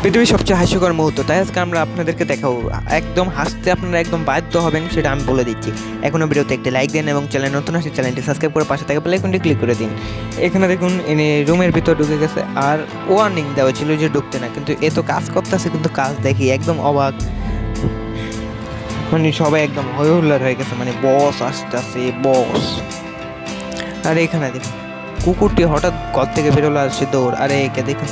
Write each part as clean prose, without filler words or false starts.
পৃথিবীর সবচেয়ে হাস্যকর মুহূর্ত, তাই আজকে আমরা আপনাদেরকে দেখাবো। একদম হাসতে আপনারা একদম বাধ্য হবেন, সেটা আমি বলে দিচ্ছি। এখনও ভিডিওতে একটি লাইক দিন এবং চ্যানেল নতুন আসলে চ্যানেলটি সাবস্ক্রাইব করে পাশে থাকা বেল আইকনটি ক্লিক করে দিন। এখানে দেখুন এনে রুমের ভিতর ঢুকে গেছে, আর ওয়ার্নিং দেওয়া ছিল যে ঢুকতে না, কিন্তু এ তো কাজ করতেছে, কিন্তু কাজ দেখি একদম অবাক। মানে সবাই একদম হই হুল্লার হয়ে গেছে, মানে বস আসতেছে বস। আর এখানে দেখুন কুকুরটি হঠাৎ ঘর থেকে বেরোলো, আসছে দৌড়। আরে একে দেখুন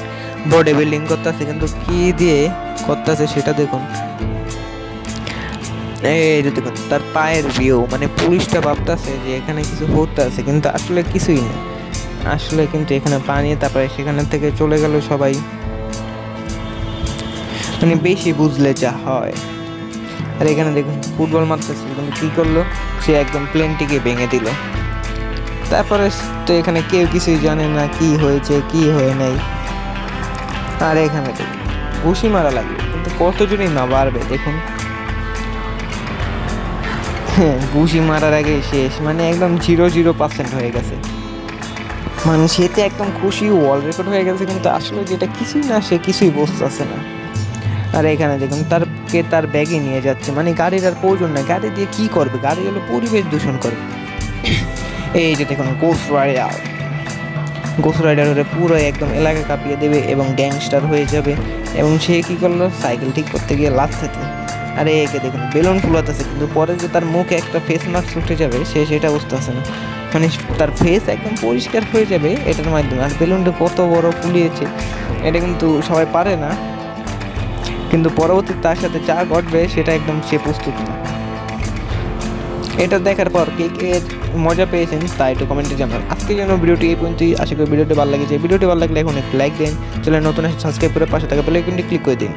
বডি বিল্ডিং করতেছে, কিন্তু কি দিয়ে করতেছে সেটা দেখুন। এই যে দেখুন তার পায়ের ভিউ, মানে পুলিশটা ভাবতেছে যে এখানে কিছু হতে আছে, কিন্তু আসলে কিছুই না। আসলে কিন্তু এখানে পানি, তারপরে সেখানে থেকে চলে গেল সবাই। মানে বেশি বুঝলে যা হয়। আর এখানে দেখুন ফুটবল মারতেছিল, কিন্তু কী করলো, সে একদম প্লেনটিকে ভেঙে দিল। তারপরে তো এখানে কেউ কিছুই জানে না কি হয়েছে কি হয়ে নাই। আর এখানে দেখুন ঘুষি মারা লাগলো, কিন্তু কতজনই না বাড়বে দেখুন। হ্যাঁ, ঘুষি মারার আগে শেষ, মানে একদম 0% হয়ে গেছে। মানে সেতে একদম খুশি, ওয়ার্ল্ড রেকর্ড হয়ে গেছে, কিন্তু আসলে যেটা কিছুই না, সে কিছুই বুঝতেছে না। আর এখানে দেখুন তার ব্যাগে নিয়ে যাচ্ছে, মানে গাড়ির আর প্রয়োজন না, গাড়ি দিয়ে কি করবে, গাড়ি হলো পরিবেশ দূষণ করবে। এই যে দেখুন গোস্ট রাইডার হলে পুরো একদম এলাকা কাঁপিয়ে দেবে এবং গ্যাংস্টার হয়ে যাবে। এবং সে কী করলো, সাইকেল ঠিক করতে গিয়ে লাফাতে। আরে একে দেখুন বেলুন ফুলাতেছে, কিন্তু পরে যে তার মুখে একটা ফেস মাস্ক উঠে যাবে, সে সেটা বুঝতেছে না। মানে তার ফেস একদম পরিষ্কার হয়ে যাবে এটার মাধ্যমে। আর বেলুনটা কত বড় ফুলিয়েছে, এটা কিন্তু সবাই পারে না, কিন্তু পরবর্তী তার সাথে যা ঘটবে সেটা একদম সে প্রস্তুত না। এটা দেখার পর কে কে মজা পেয়েছেন তা একটু কমেন্টে জানান। আজকের জন্য ভিডিওটি এই পর্যন্তই। আশা করি ভিডিওটি ভালো লেগেছে। ভিডিওটি ভালো লাগলে এখন একটু লাইক দিন, চ্যানেল নতুন আসে সাবস্ক্রাইব করে পাশে থাকা বেল আইকনটি ক্লিক করে দিন।